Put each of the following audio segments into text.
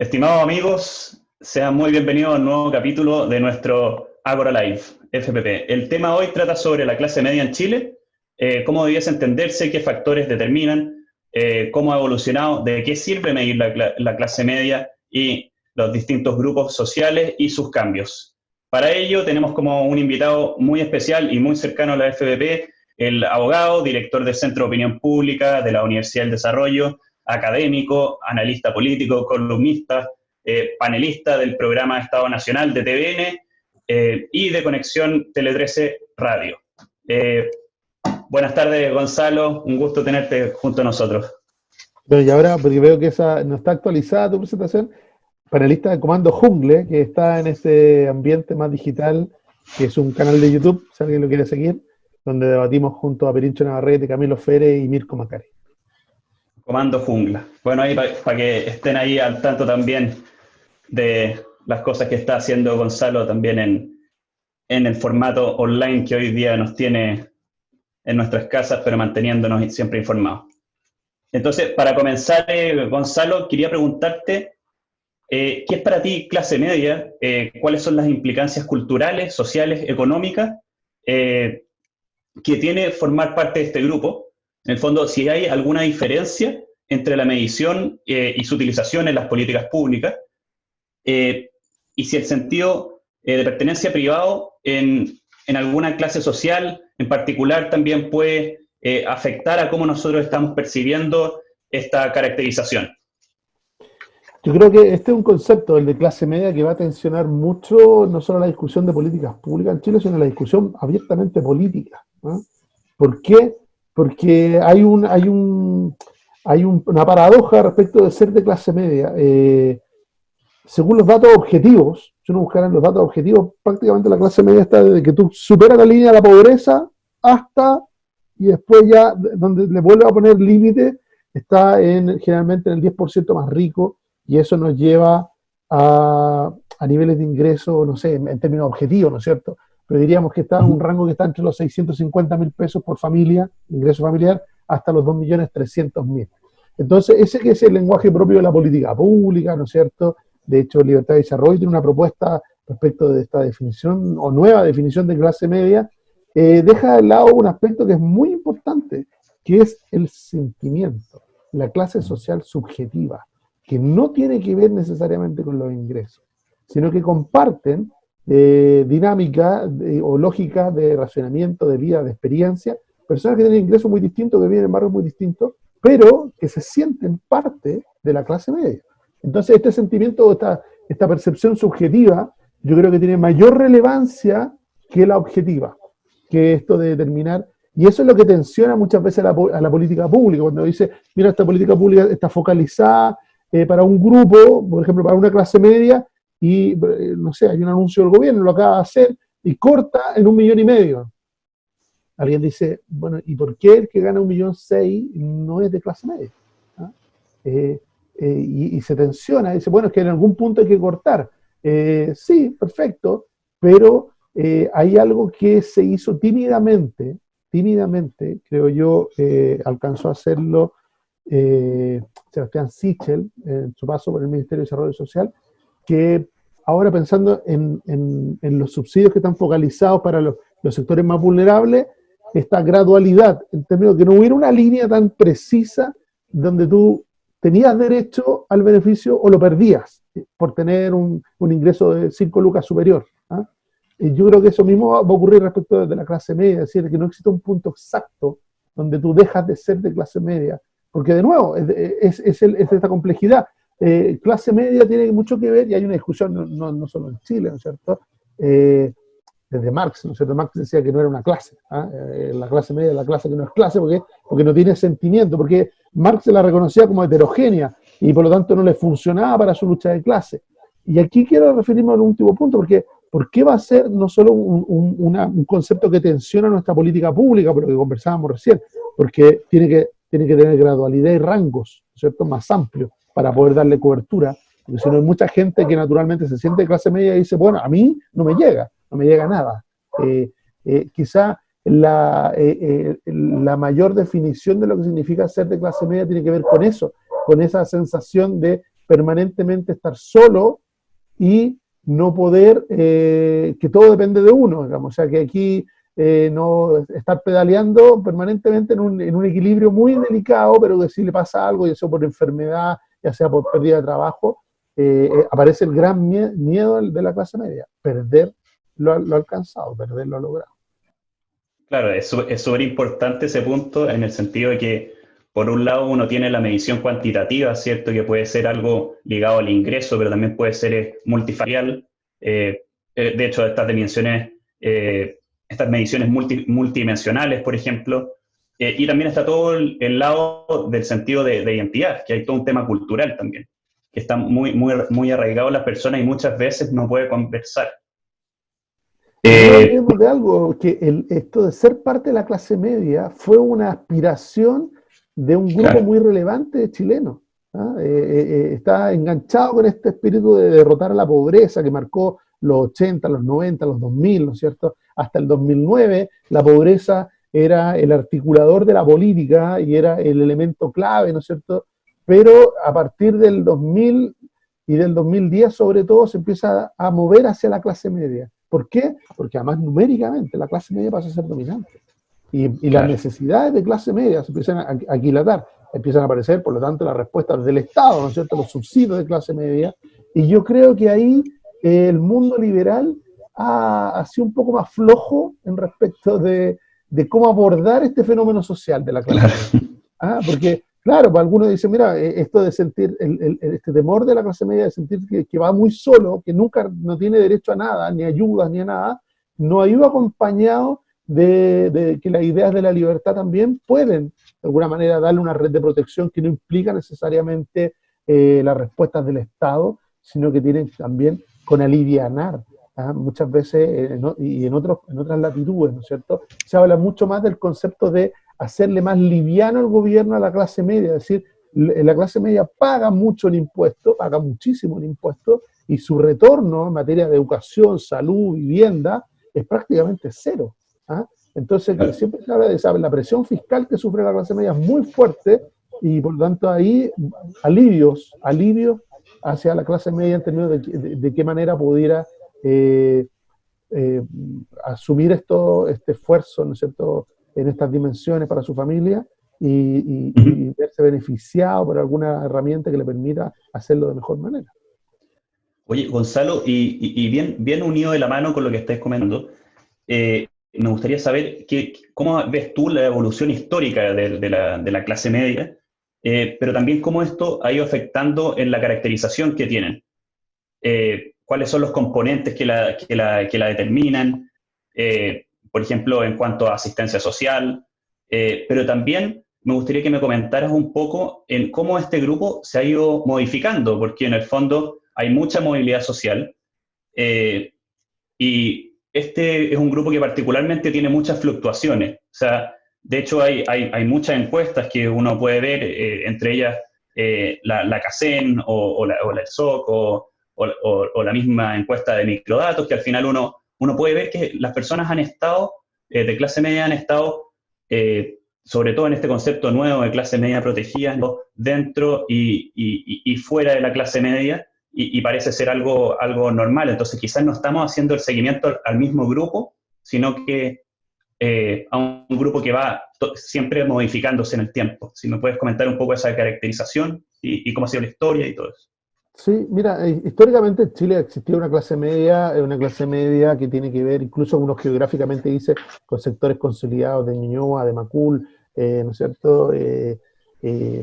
Estimados amigos, sean muy bienvenidos a un nuevo capítulo de nuestro Agora Live, FPP. El tema hoy trata sobre la clase media en Chile, cómo debiese entenderse, qué factores determinan, cómo ha evolucionado, de qué sirve medir la clase media y los distintos grupos sociales y sus cambios. Para ello tenemos como un invitado muy especial y muy cercano a la FPP, el abogado, director del Centro de Opinión Pública de la Universidad del Desarrollo, académico, analista político, columnista, panelista del programa Estado Nacional de TVN y de Conexión Tele 13 Radio. Buenas tardes, Gonzalo, un gusto tenerte junto a nosotros. Bueno, y ahora, porque veo que esa no está actualizada tu presentación, panelista de Comando Jungle, que está en este ambiente más digital, que es un canal de YouTube, si alguien lo quiere seguir, donde debatimos junto a Perincho Navarrete, Camilo Fere y Mirko Macari. Comando Jungla. Bueno, ahí para que estén ahí al tanto también de las cosas que está haciendo Gonzalo también en el formato online que hoy día nos tiene en nuestras casas, pero manteniéndonos siempre informados. Entonces, para comenzar, Gonzalo, quería preguntarte, ¿qué es para ti clase media? ¿Cuáles son las implicancias culturales, sociales, económicas que tiene formar parte de este grupo? En el fondo, si hay alguna diferencia entre la medición y su utilización en las políticas públicas, y si el sentido de pertenencia privado en alguna clase social en particular también puede afectar a cómo nosotros estamos percibiendo esta caracterización. Yo creo que este es un concepto, el de clase media, que va a tensionar mucho no solo la discusión de políticas públicas en Chile, sino la discusión abiertamente política, ¿no? ¿Por qué? Porque hay una paradoja respecto de ser de clase media. Según los datos objetivos, si uno buscara los datos objetivos, prácticamente la clase media está desde que tú superas la línea de la pobreza hasta, y después ya, donde le vuelve a poner límite, está generalmente en el 10% más rico, y eso nos lleva a niveles de ingreso, no sé, en términos objetivos, ¿no es cierto? Pero diríamos que está en un rango que está entre los 650.000 pesos por familia, ingreso familiar, hasta los 2.300.000. Entonces, ese que es el lenguaje propio de la política pública, ¿no es cierto? De hecho, Libertad y Desarrollo tiene una propuesta respecto de esta definición, o nueva definición de clase media, deja de lado un aspecto que es muy importante, que es el sentimiento, la clase social subjetiva, que no tiene que ver necesariamente con los ingresos, sino que comparten dinámica o lógica de racionamiento, de vida, de experiencia, personas que tienen ingresos muy distintos, que viven en barrios muy distintos, pero que se sienten parte de la clase media. Entonces, este sentimiento, esta percepción subjetiva, yo creo que tiene mayor relevancia que la objetiva, que esto de determinar, y eso es lo que tensiona muchas veces a la política pública, cuando dice, mira, esta política pública está focalizada para un grupo, por ejemplo, para una clase media, y, no sé, hay un anuncio del gobierno, lo acaba de hacer, y corta en 1,5 millones. Alguien dice, bueno, ¿y por qué el que gana 1,6 millones no es de clase media? ¿Ah? Y se tensiona, dice, bueno, es que en algún punto hay que cortar. Sí, perfecto, pero hay algo que se hizo tímidamente, creo yo, alcanzó a hacerlo Sebastián Sichel en su paso por el Ministerio de Desarrollo Social, que ahora pensando en los subsidios que están focalizados para los sectores más vulnerables, esta gradualidad, en términos de que no hubiera una línea tan precisa donde tú tenías derecho al beneficio o lo perdías por tener un ingreso de 5 lucas superior. ¿Ah? Yo creo que eso mismo va a ocurrir respecto de la clase media, es decir, que no existe un punto exacto donde tú dejas de ser de clase media, porque de nuevo, es esta complejidad. Clase media tiene mucho que ver, y hay una discusión no solo en Chile, ¿no es cierto? Desde Marx, ¿no es cierto? Marx decía que no era una clase, ¿eh? La clase media es la clase que no es clase porque no tiene sentimiento, porque Marx la reconocía como heterogénea y por lo tanto no le funcionaba para su lucha de clase. Y aquí quiero referirme al último punto, porque ¿por qué va a ser no solo un concepto que tensiona nuestra política pública, por lo que conversábamos recién? Porque tiene que tener gradualidad y rangos, ¿no es cierto?, más amplios para poder darle cobertura, porque si no hay mucha gente que naturalmente se siente de clase media y dice, bueno, a mí no me llega nada. Quizá la mayor definición de lo que significa ser de clase media tiene que ver con eso, con esa sensación de permanentemente estar solo y no poder, que todo depende de uno, digamos, o sea, que aquí no estar pedaleando permanentemente en un equilibrio muy delicado, pero que si le pasa algo, ya sea por enfermedad, ya sea por pérdida de trabajo, aparece el gran miedo de la clase media, perder lo alcanzado, perder lo logrado. Claro, es súper importante ese punto en el sentido de que, por un lado, uno tiene la medición cuantitativa, ¿cierto? Que puede ser algo ligado al ingreso, pero también puede ser multifactorial. De hecho, estas mediciones multidimensionales, por ejemplo. Y también está todo el lado del sentido de identidad, que hay todo un tema cultural también, que está muy arraigado en las personas y muchas veces no puede conversar. Y no olvidemos de algo, que esto de ser parte de la clase media fue una aspiración de un grupo muy relevante de chilenos. ¿Ah? Está enganchado con este espíritu de derrotar a la pobreza que marcó los 80, los 90, los 2000, ¿no es cierto? Hasta el 2009 la pobreza era el articulador de la política y era el elemento clave, ¿no es cierto? Pero a partir del 2000 y del 2010 sobre todo se empieza a mover hacia la clase media. ¿Por qué? Porque además numéricamente la clase media pasa a ser dominante. Y las necesidades de clase media se empiezan a aquilatar, empiezan a aparecer, por lo tanto, las respuestas del Estado, ¿no es cierto?, los subsidios de clase media. Y yo creo que ahí el mundo liberal ha sido un poco más flojo en respecto de cómo abordar este fenómeno social de la clase media. ¿Ah? Porque, claro, para algunos dicen, mira, esto de sentir, este temor de la clase media de sentir que va muy solo, que nunca no tiene derecho a nada, ni ayudas, ni a nada, no ha ido acompañado de que las ideas de la libertad también pueden, de alguna manera, darle una red de protección que no implica necesariamente las respuestas del Estado, sino que tienen también con alivianar. Muchas veces, y en otras latitudes, ¿no es cierto?, se habla mucho más del concepto de hacerle más liviano el gobierno a la clase media, es decir, la clase media paga mucho el impuesto, paga muchísimo el impuesto, y su retorno en materia de educación, salud, vivienda, es prácticamente cero. ¿Ah? Entonces, siempre se habla de la presión fiscal que sufre la clase media es muy fuerte, y por lo tanto ahí alivios hacia la clase media en términos de qué manera pudiera asumir este esfuerzo, ¿no es cierto?, en estas dimensiones para su familia y verse beneficiado por alguna herramienta que le permita hacerlo de mejor manera. Oye, Gonzalo, y bien unido de la mano con lo que estáis comentando, me gustaría saber cómo ves tú la evolución histórica de la clase media, pero también cómo esto ha ido afectando en la caracterización que tienen. ¿Cuáles son los componentes que la determinan? Por ejemplo, en cuanto a asistencia social, pero también me gustaría que me comentaras un poco en cómo este grupo se ha ido modificando, porque en el fondo hay mucha movilidad social, y este es un grupo que particularmente tiene muchas fluctuaciones. O sea, de hecho hay muchas encuestas que uno puede ver, entre ellas la CACEN o la ERSOC o la misma encuesta de microdatos, que al final uno puede ver que las personas han estado, de clase media han estado, sobre todo en este concepto nuevo de clase media protegida, ¿no?, dentro y fuera de la clase media, y parece ser algo normal. Entonces quizás no estamos haciendo el seguimiento al mismo grupo, sino que a un grupo que va siempre modificándose en el tiempo. Si me puedes comentar un poco esa caracterización y cómo ha sido la historia y todo eso. Sí, mira, históricamente en Chile existía una clase media que tiene que ver, incluso uno geográficamente dice, con sectores consolidados de Ñuñoa, de Macul, ¿no es cierto?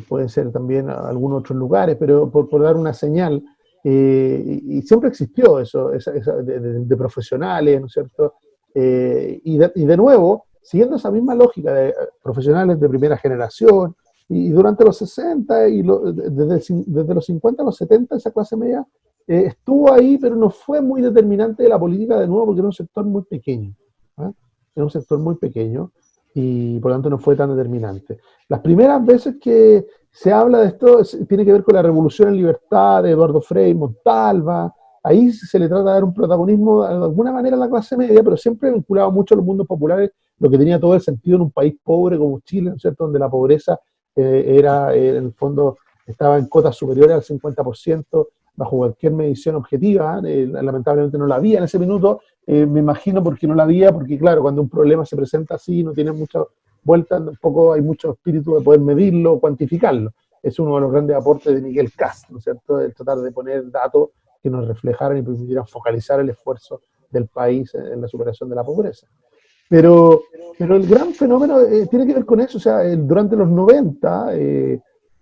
Pueden ser también algunos otros lugares, pero por dar una señal, y siempre existió eso, de profesionales, ¿no es cierto? Y de nuevo, siguiendo esa misma lógica de profesionales de primera generación, y durante los 60 y desde los 50 a los 70 esa clase media estuvo ahí, pero no fue muy determinante de la política de nuevo porque era un sector muy pequeño. ¿Eh? Era un sector muy pequeño y por lo tanto no fue tan determinante. Las primeras veces que se habla de esto tiene que ver con la Revolución en Libertad de Eduardo Frei Montalva. Ahí se le trata de dar un protagonismo de alguna manera a la clase media, pero siempre vinculado mucho a los mundos populares, lo que tenía todo el sentido en un país pobre como Chile, ¿no es cierto?, donde la pobreza era en el fondo estaba en cotas superiores al 50% bajo cualquier medición objetiva. Lamentablemente no la había en ese minuto, me imagino porque no la había, porque claro, cuando un problema se presenta así, no tiene mucha vuelta, tampoco hay mucho espíritu de poder medirlo o cuantificarlo. Es uno de los grandes aportes de Miguel Kast, ¿no es cierto?, de tratar de poner datos que nos reflejaran y permitieran focalizar el esfuerzo del país en la superación de la pobreza. Pero el gran fenómeno tiene que ver con eso, o sea, durante los 90,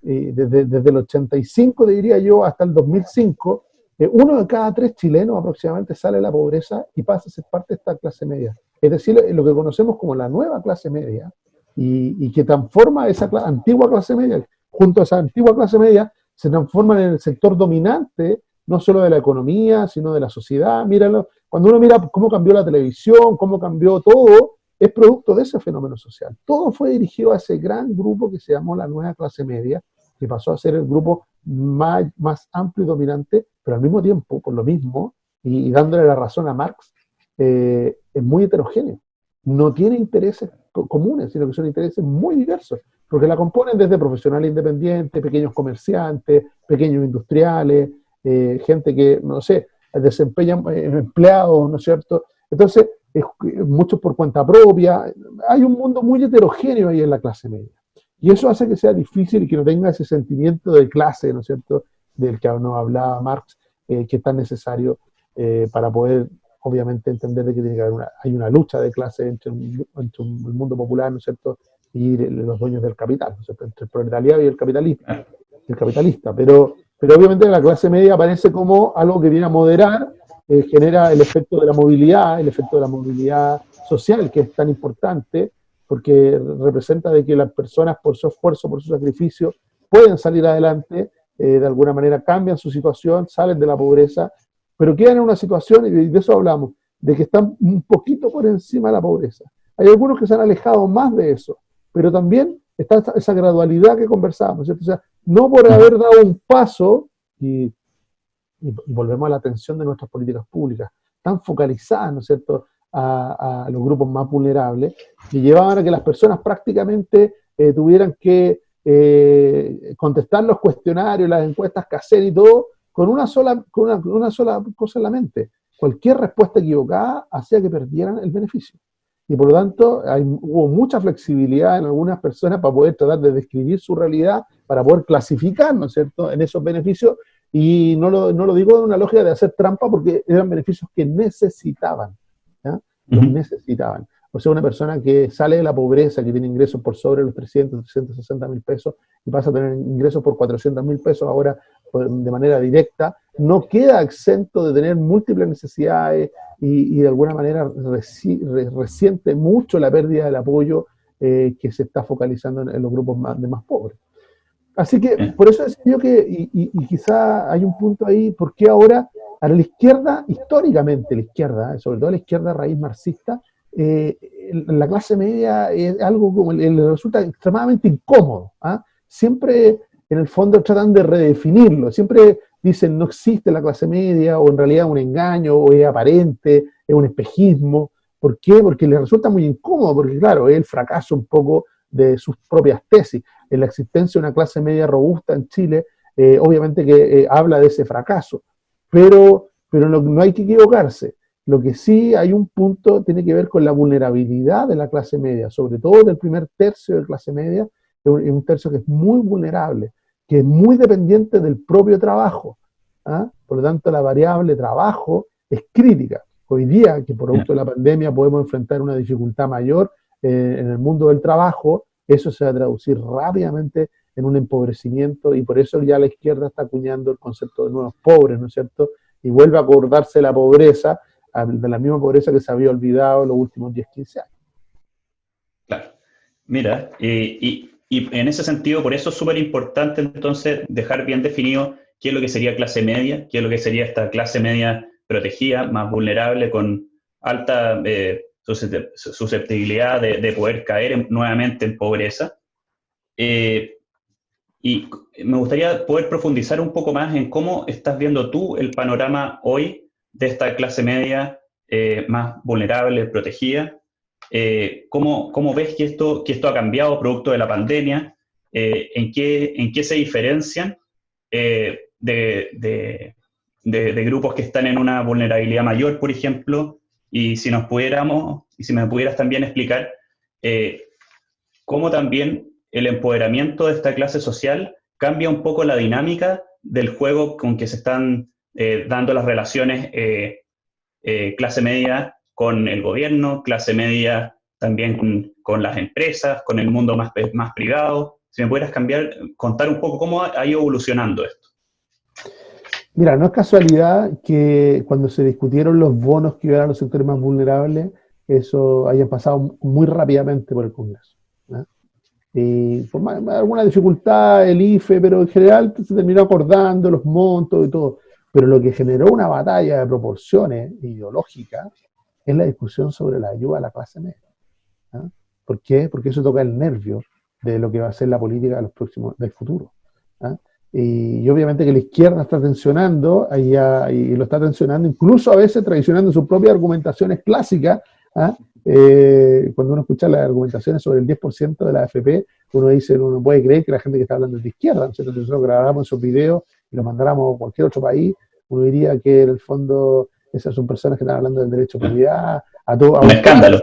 desde el 85, diría yo, hasta el 2005, uno de cada 3 chilenos aproximadamente sale de la pobreza y pasa a ser parte de esta clase media. Es decir, lo que conocemos como la nueva clase media, y que transforma esa antigua clase media, junto a esa antigua clase media, se transforma en el sector dominante, no solo de la economía, sino de la sociedad. Míralo, cuando uno mira cómo cambió la televisión, cómo cambió todo, es producto de ese fenómeno social. Todo fue dirigido a ese gran grupo que se llamó la nueva clase media, que pasó a ser el grupo más amplio y dominante, pero al mismo tiempo, por lo mismo, y dándole la razón a Marx, es muy heterogéneo. No tiene intereses comunes, sino que son intereses muy diversos, porque la componen desde profesionales independientes, pequeños comerciantes, pequeños industriales, gente que, no sé, desempeñan empleados, ¿no es cierto? Entonces, muchos por cuenta propia. Hay un mundo muy heterogéneo ahí en la clase media. Y eso hace que sea difícil y que no tenga ese sentimiento de clase, ¿no es cierto?, del que nos hablaba Marx, que es tan necesario para poder, obviamente, entender de que tiene que haber hay una lucha de clase entre el mundo popular, ¿no es cierto?, y los dueños del capital, ¿no es cierto?, entre el proletariado y el capitalista. Pero obviamente la clase media aparece como algo que viene a moderar, genera el efecto de la movilidad social, que es tan importante, porque representa de que las personas por su esfuerzo, por su sacrificio, pueden salir adelante, de alguna manera cambian su situación, salen de la pobreza, pero quedan en una situación, y de eso hablamos, de que están un poquito por encima de la pobreza. Hay algunos que se han alejado más de eso, pero también está esa gradualidad que conversábamos, ¿cierto? O sea, no por haber dado un paso, y volvemos a la atención de nuestras políticas públicas, tan focalizadas, ¿no es cierto?, a los grupos más vulnerables, que llevaban a que las personas prácticamente tuvieran que contestar los cuestionarios, las encuestas caseras y todo, con una sola cosa en la mente. Cualquier respuesta equivocada hacía que perdieran el beneficio. Y por lo tanto, hubo mucha flexibilidad en algunas personas para poder tratar de describir su realidad, para poder clasificar, ¿no es cierto?, en esos beneficios. Y no lo digo en una lógica de hacer trampa, porque eran beneficios que necesitaban, ¿ya? Los necesitaban. O sea, una persona que sale de la pobreza, que tiene ingresos por sobre los 360 mil pesos y pasa a tener ingresos por 400 mil pesos ahora de manera directa, no queda exento de tener múltiples necesidades y de alguna manera resiente mucho la pérdida del apoyo que se está focalizando en los grupos más pobres. Así que por eso decía yo que, y quizá hay un punto ahí, porque ahora a la izquierda, históricamente la izquierda, sobre todo la izquierda raíz marxista, la clase media es algo como le resulta extremadamente incómodo. Siempre en el fondo tratan de redefinirlo, siempre dicen no existe la clase media, o en realidad es un engaño, o es aparente, es un espejismo. ¿Por qué? Porque les resulta muy incómodo, porque claro, es el fracaso un poco de sus propias tesis. En la existencia de una clase media robusta en Chile, obviamente que habla de ese fracaso, pero no hay que equivocarse. Lo que sí hay un punto tiene que ver con la vulnerabilidad de la clase media, sobre todo del primer tercio de clase media, es un tercio que es muy vulnerable, que es muy dependiente del propio trabajo. Por lo tanto, la variable trabajo es crítica. Hoy día, que por producto de la pandemia podemos enfrentar una dificultad mayor en el mundo del trabajo, eso se va a traducir rápidamente en un empobrecimiento, y por eso ya la izquierda está acuñando el concepto de nuevos pobres, ¿no es cierto? Y vuelve a acordarse de la pobreza, de la misma pobreza que se había olvidado en los últimos 10, 15 años. Claro. Mira, y en ese sentido, por eso es súper importante entonces dejar bien definido qué es lo que sería clase media, qué es lo que sería esta clase media protegida, más vulnerable, con alta susceptibilidad de poder caer nuevamente en pobreza. Y me gustaría poder profundizar un poco más en cómo estás viendo tú el panorama hoy de esta clase media más vulnerable, protegida. ¿Cómo ves que esto ha cambiado producto de la pandemia? en qué se diferencian de grupos que están en una vulnerabilidad mayor, por ejemplo, y si me pudieras también explicar cómo también el empoderamiento de esta clase social cambia un poco la dinámica del juego con que se están dando las relaciones clase media con el gobierno, clase media también con las empresas, con el mundo más privado. Si me pudieras contar un poco cómo ha ido evolucionando esto. Mira, no es casualidad que cuando se discutieron los bonos que iban a los sectores más vulnerables, eso haya pasado muy rápidamente por el Congreso, ¿no? Y por alguna dificultad el IFE, pero en general se terminó acordando los montos y todo. Pero lo que generó una batalla de proporciones ideológicas es la discusión sobre la ayuda a la clase media, ¿no? ¿Por qué? Porque eso toca el nervio de lo que va a ser la política de los próximos, del futuro, ¿no? Y obviamente que la izquierda está tensionando, y lo está tensionando, incluso a veces traicionando sus propias argumentaciones clásicas, ¿ah? Cuando uno escucha las argumentaciones sobre el 10% de la AFP, uno dice, uno no puede creer que la gente que está hablando es de izquierda, ¿no? Si nosotros grabáramos esos videos y los mandáramos a cualquier otro país, uno diría que en el fondo esas son personas que están hablando del derecho a propiedad, a todo. Un escándalo.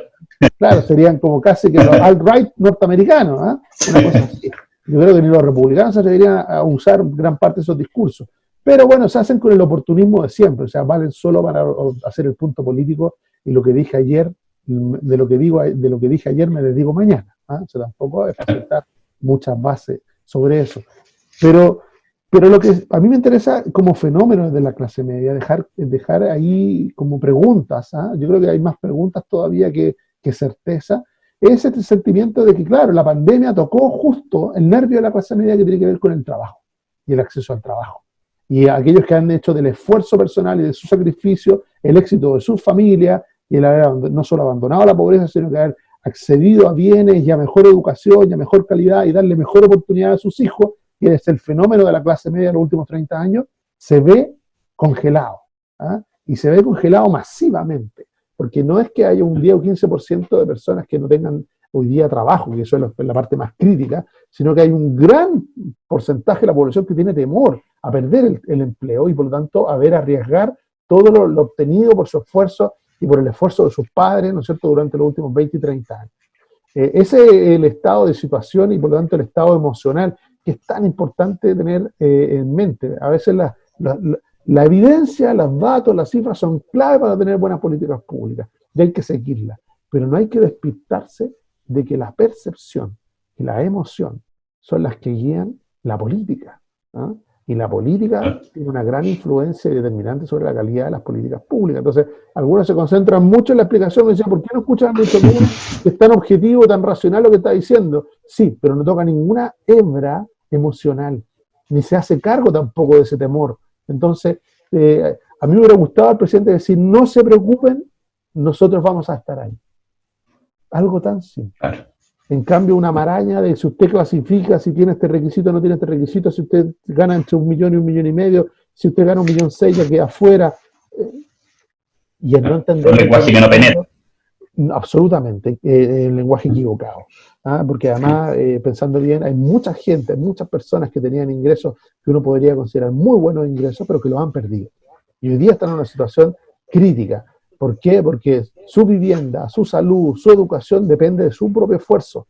Claro, serían como casi que los alt-right norteamericanos, ¿eh? Una cosa así. Yo creo que ni los republicanos se atreverían a usar gran parte de esos discursos. Pero bueno, se hacen con el oportunismo de siempre, o sea, valen solo para hacer el punto político, y lo que dije ayer, de lo que dije ayer me les digo mañana, ¿eh? O sea, tampoco es presentar muchas bases sobre eso. Pero lo que a mí me interesa como fenómeno de la clase media, dejar ahí como preguntas, ¿eh? Yo creo que hay más preguntas todavía que certeza, es este sentimiento de que, claro, la pandemia tocó justo el nervio de la clase media que tiene que ver con el trabajo y el acceso al trabajo. Y aquellos que han hecho del esfuerzo personal y de su sacrificio el éxito de sus familias, y el haber no solo abandonado la pobreza, sino que haber accedido a bienes y a mejor educación y a mejor calidad y darle mejor oportunidad a sus hijos, que es el fenómeno de la clase media de los últimos 30 años, se ve congelado, ¿eh? Y se ve congelado masivamente. Porque no es que haya un 10 o 15% de personas que no tengan hoy día trabajo, que eso es la parte más crítica, sino que hay un gran porcentaje de la población que tiene temor a perder el empleo y por lo tanto a ver arriesgar todo lo obtenido por su esfuerzo y por el esfuerzo de sus padres, ¿no es cierto?, durante los últimos 20 y 30 años. Ese es el estado de situación y por lo tanto el estado emocional que es tan importante tener en mente. A veces la evidencia, los datos, las cifras son clave para tener buenas políticas públicas y hay que seguirlas, pero no hay que despistarse de que la percepción y la emoción son las que guían la política, ¿no? Y la política tiene una gran influencia y determinante sobre la calidad de las políticas públicas. Entonces, algunos se concentran mucho en la explicación y dicen, ¿por qué no escuchan a Lucho Mura, que es tan objetivo, tan racional lo que está diciendo? Sí, pero no toca ninguna hebra emocional, ni se hace cargo tampoco de ese temor. Entonces, a mí me hubiera gustado al presidente decir, no se preocupen, nosotros vamos a estar ahí. Algo tan simple. En cambio, una maraña de si usted clasifica, si tiene este requisito o no tiene este requisito, si usted gana entre 1 millón y 1,5 millones, si usted gana 1,6 millones ya queda afuera. Y el no entender... Un lenguaje que no penetra. Absolutamente, el lenguaje equivocado. ¿Ah? Porque además, pensando bien, hay mucha gente, muchas personas que tenían ingresos que uno podría considerar muy buenos ingresos, pero que los han perdido. Y hoy día están en una situación crítica. ¿Por qué? Porque su vivienda, su salud, su educación depende de su propio esfuerzo.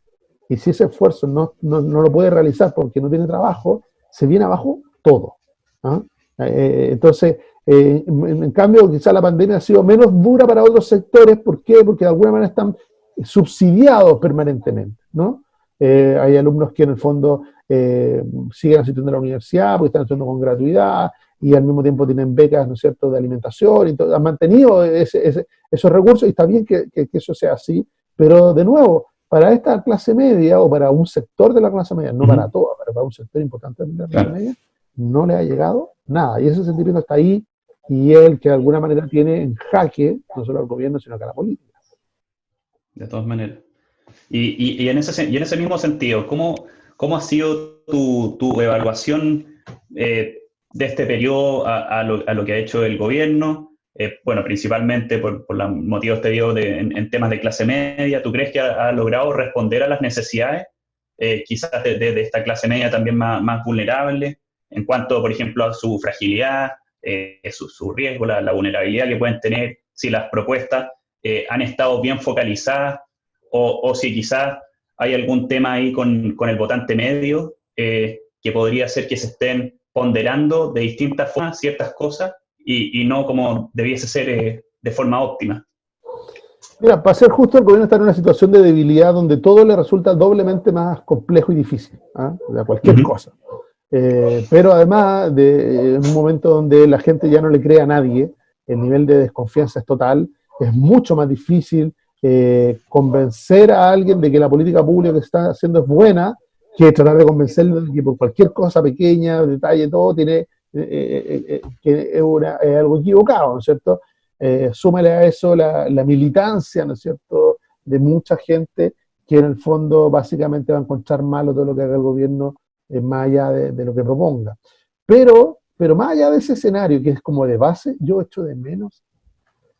Y si ese esfuerzo no lo puede realizar porque no tiene trabajo, se viene abajo todo, ¿ah? Entonces, en cambio, quizá la pandemia ha sido menos dura para otros sectores. ¿Por qué? Porque de alguna manera están subsidiados permanentemente, ¿no? Hay alumnos que en el fondo siguen asistiendo a la universidad porque están estudiando con gratuidad y al mismo tiempo tienen becas, ¿no es cierto?, de alimentación, y todo, han mantenido esos recursos, y está bien que eso sea así, pero de nuevo, para esta clase media o para un sector de la clase media, no para toda, pero para un sector importante de la clase media, no le ha llegado nada, y ese sentimiento está ahí, y el que de alguna manera tiene en jaque no solo al gobierno, sino que a la política. De todas maneras. Y en ese mismo sentido, ¿cómo ha sido tu evaluación de este periodo a lo que ha hecho el gobierno? Bueno, principalmente por los motivos te digo en temas de clase media. ¿Tú crees que ha logrado responder a las necesidades quizás de esta clase media también más vulnerable, en cuanto, por ejemplo, a su fragilidad, su riesgo, la vulnerabilidad que pueden tener, si las propuestas han estado bien focalizadas, o si quizás hay algún tema ahí con el votante medio, que podría ser que se estén ponderando de distintas formas ciertas cosas y no como debiese ser de forma óptima. Mira, para ser justo, el gobierno está en una situación de debilidad donde todo le resulta doblemente más complejo y difícil, ¿ah? O sea, cualquier cosa. Pero además, en un momento donde la gente ya no le cree a nadie, el nivel de desconfianza es total, es mucho más difícil convencer a alguien de que la política pública que está haciendo es buena, que tratar de convencerlo de que por cualquier cosa pequeña, detalle, todo, tiene que es algo equivocado, ¿no es cierto? Súmale a eso la militancia, ¿no es cierto?, de mucha gente que en el fondo básicamente va a encontrar malo todo lo que haga el gobierno, más allá de lo que proponga. Pero más allá de ese escenario, que es como de base, yo echo de menos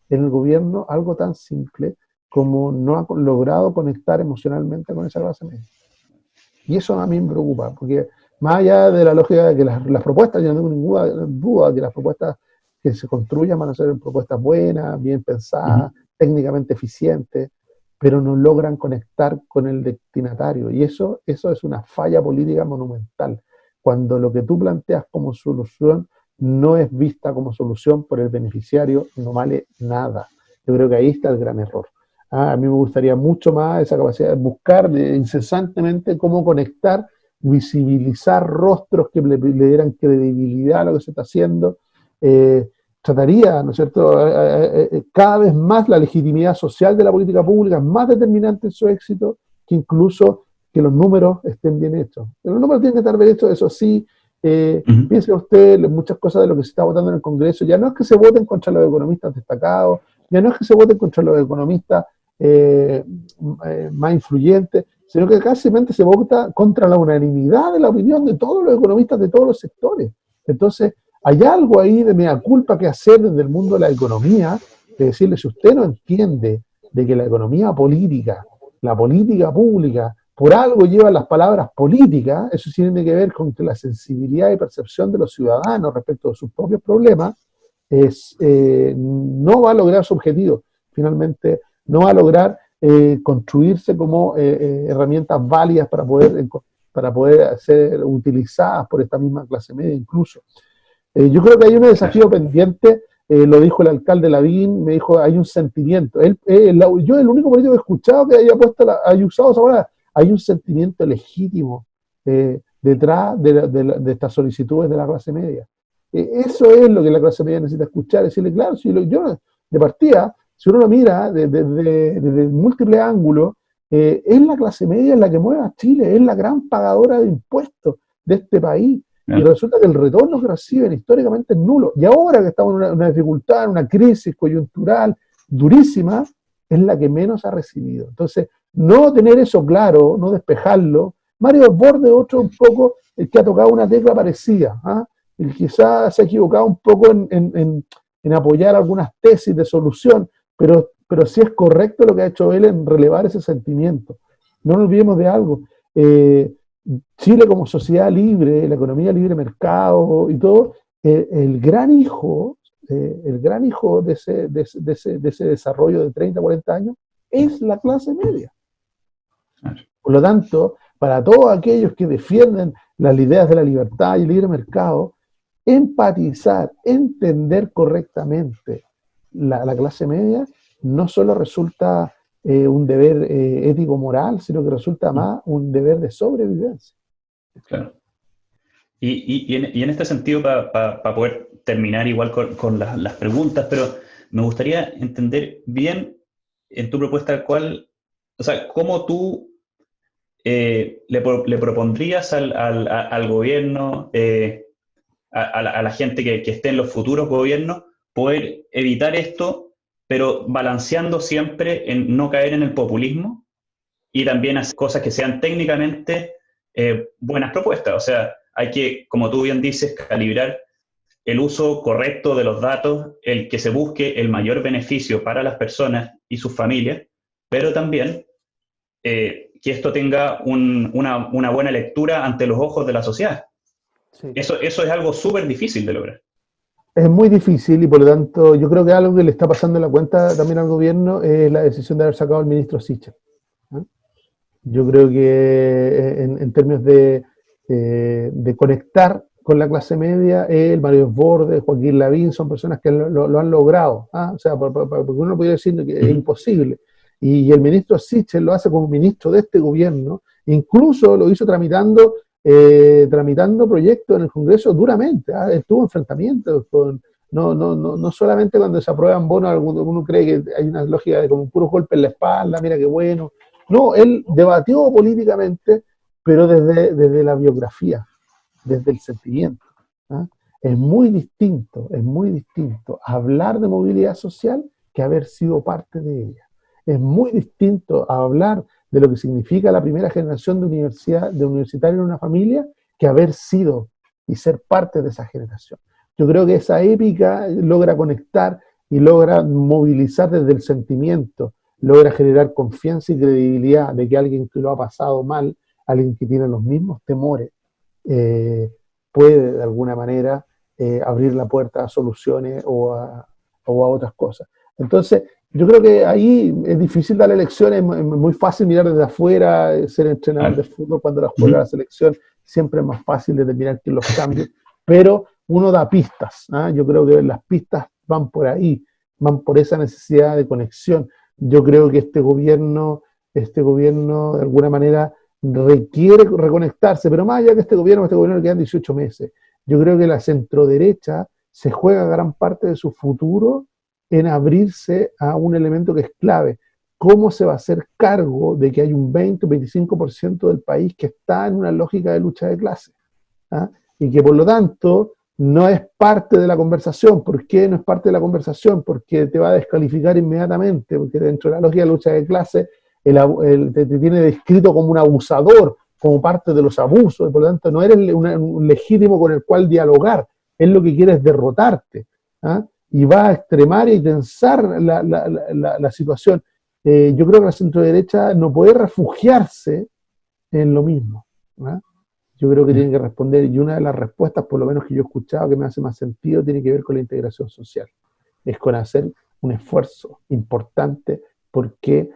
en el gobierno algo tan simple como no ha logrado conectar emocionalmente con esa clase media. Y eso a mí me preocupa, porque más allá de la lógica de que las propuestas, yo no tengo ninguna duda de que las propuestas que se construyan van a ser propuestas buenas, bien pensadas, técnicamente eficientes, pero no logran conectar con el destinatario. Y eso es una falla política monumental, cuando lo que tú planteas como solución no es vista como solución por el beneficiario, no vale nada. Yo creo que ahí está el gran error. A mí me gustaría mucho más esa capacidad de buscar incesantemente cómo conectar, visibilizar rostros que le dieran credibilidad a lo que se está haciendo. Trataría, ¿no es cierto?, cada vez más la legitimidad social de la política pública, más determinante en su éxito, que incluso que los números estén bien hechos. Los números tienen que estar bien hechos, eso sí. Piense usted, muchas cosas de lo que se está votando en el Congreso, ya no es que se voten contra los economistas destacados, ya no es que se voten contra los economistas más influyentes, sino que casi se vota contra la unanimidad de la opinión de todos los economistas de todos los sectores. Entonces, hay algo ahí de mea culpa que hacer desde el mundo de la economía, de decirle, si usted no entiende de que la economía política, la política pública, por algo lleva las palabras políticas, eso tiene que ver con que la sensibilidad y percepción de los ciudadanos respecto de sus propios problemas no va a lograr su objetivo. Finalmente, no va a lograr construirse como herramientas válidas para poder ser utilizadas por esta misma clase media incluso. Yo creo que hay un desafío pendiente, lo dijo el alcalde Lavín, me dijo, hay un sentimiento. Yo el único político que he escuchado que haya usado esa palabra, hay un sentimiento legítimo detrás de estas solicitudes de la clase media. Eso es lo que la clase media necesita escuchar, decirle, claro, si yo de partida, si uno lo mira desde múltiples ángulos, es la clase media la que mueve a Chile, es la gran pagadora de impuestos de este país. Y resulta que el retorno que reciben históricamente es nulo. Y ahora que estamos en una dificultad, en una crisis coyuntural durísima, es la que menos ha recibido. Entonces, no tener eso claro, no despejarlo. Mario Borde, otro un poco, el que ha tocado una tecla parecida, el quizás se ha equivocado un poco en apoyar algunas tesis de solución, pero sí es correcto lo que ha hecho él en relevar ese sentimiento. No nos olvidemos de algo. Chile como sociedad libre, la economía libre mercado y todo, el gran hijo de ese desarrollo de 30, 40 años es la clase media. Por lo tanto, para todos aquellos que defienden las ideas de la libertad y el libre mercado, empatizar, entender correctamente la clase media no solo resulta un deber ético-moral, sino que resulta más un deber de sobrevivencia. Claro. Y en este sentido, para poder terminar igual con las preguntas, pero me gustaría entender bien en tu propuesta cómo tú le propondrías al gobierno, a la gente que esté en los futuros gobiernos, poder evitar esto, pero balanceando siempre en no caer en el populismo y también hacer cosas que sean técnicamente buenas propuestas. O sea, hay que, como tú bien dices, calibrar el uso correcto de los datos, el que se busque el mayor beneficio para las personas y sus familias, pero también que esto tenga una buena lectura ante los ojos de la sociedad. Sí. Eso es algo súper difícil de lograr. Es muy difícil y por lo tanto yo creo que algo que le está pasando en la cuenta también al gobierno es la decisión de haber sacado al ministro Sichel. Yo creo que en términos de conectar con la clase media, él, Mario Desbordes, Joaquín Lavín, son personas que lo han logrado. O sea, porque uno podría decir que es imposible. Y el ministro Sichel lo hace como ministro de este gobierno, incluso lo hizo tramitando proyectos en el Congreso duramente. Estuvo en enfrentamientos con... No solamente cuando se aprueban bonos, uno cree que hay una lógica de como puros golpes en la espalda, mira qué bueno. No, él debatió políticamente, pero desde la biografía, desde el sentimiento. ¿Ah? Es muy distinto hablar de movilidad social que haber sido parte de ella. Es muy distinto hablar de lo que significa la primera generación de universitario en una familia que haber sido y ser parte de esa generación. Yo creo que esa épica logra conectar y logra movilizar desde el sentimiento, logra generar confianza y credibilidad de que alguien que lo ha pasado mal, alguien que tiene los mismos temores, puede de alguna manera abrir la puerta a soluciones o a otras cosas. Entonces, yo creo que ahí es difícil dar elecciones, es muy fácil mirar desde afuera, ser entrenador de fútbol cuando la juega la selección, siempre es más fácil determinar que los cambios, pero uno da pistas. Yo creo que las pistas van por ahí, van por esa necesidad de conexión. Yo creo que este gobierno de alguna manera requiere reconectarse, pero más allá que este gobierno le quedan 18 meses. Yo creo que la centroderecha se juega gran parte de su futuro en abrirse a un elemento que es clave. ¿Cómo se va a hacer cargo de que hay un 20 o 25% del país que está en una lógica de lucha de clase? Y que por lo tanto no es parte de la conversación. ¿Por qué no es parte de la conversación? Porque te va a descalificar inmediatamente, porque dentro de la lógica de lucha de clase te tiene descrito como un abusador, como parte de los abusos, y por lo tanto no eres un legítimo con el cual dialogar, él lo que quiere es derrotarte, y va a extremar y tensar la situación. Yo creo que la centroderecha no puede refugiarse en lo mismo. Yo creo que tienen que responder, y una de las respuestas, por lo menos que yo he escuchado, que me hace más sentido, tiene que ver con la integración social. Es con hacer un esfuerzo importante porque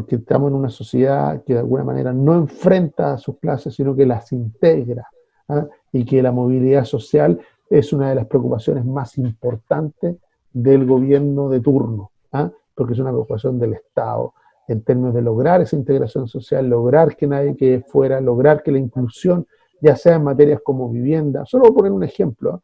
estamos en una sociedad que de alguna manera no enfrenta a sus clases, sino que las integra, y que la movilidad social es una de las preocupaciones más importantes del gobierno de turno, porque es una preocupación del Estado, en términos de lograr esa integración social, lograr que nadie quede fuera, lograr que la inclusión, ya sea en materias como vivienda. Solo voy a poner un ejemplo.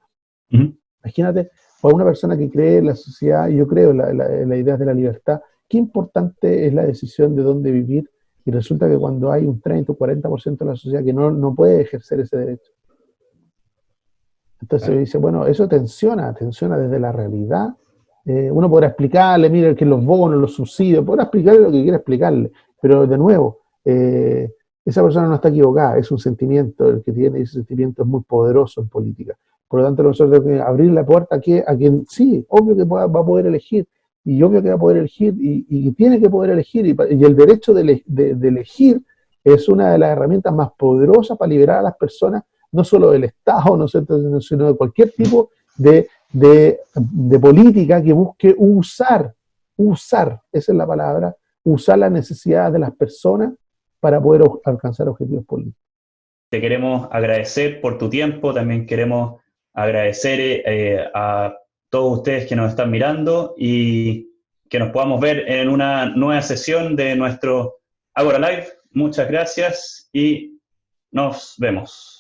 Imagínate, para una persona que cree en la sociedad, y yo creo en la idea de la libertad, qué importante es la decisión de dónde vivir, y resulta que cuando hay un 30 o 40% de la sociedad que no puede ejercer ese derecho. Entonces dice, bueno, eso tensiona desde la realidad. Uno podrá explicarle, mire, que los bonos, los subsidios, podrá explicarle lo que quiera explicarle, pero de nuevo, esa persona no está equivocada, es un sentimiento el que tiene, y ese sentimiento es muy poderoso en política. Por lo tanto, nosotros tenemos que abrir la puerta a quien sí, obvio que va a poder elegir, y obvio que va a poder elegir, y tiene que poder elegir, y el derecho de elegir es una de las herramientas más poderosas para liberar a las personas, no solo del Estado, ¿no es cierto?, sino de cualquier tipo de política que busque usar, esa es la palabra, usar las necesidades de las personas para poder alcanzar objetivos políticos. Te queremos agradecer por tu tiempo, también queremos agradecer a todos ustedes que nos están mirando y que nos podamos ver en una nueva sesión de nuestro Agora Live. Muchas gracias y nos vemos.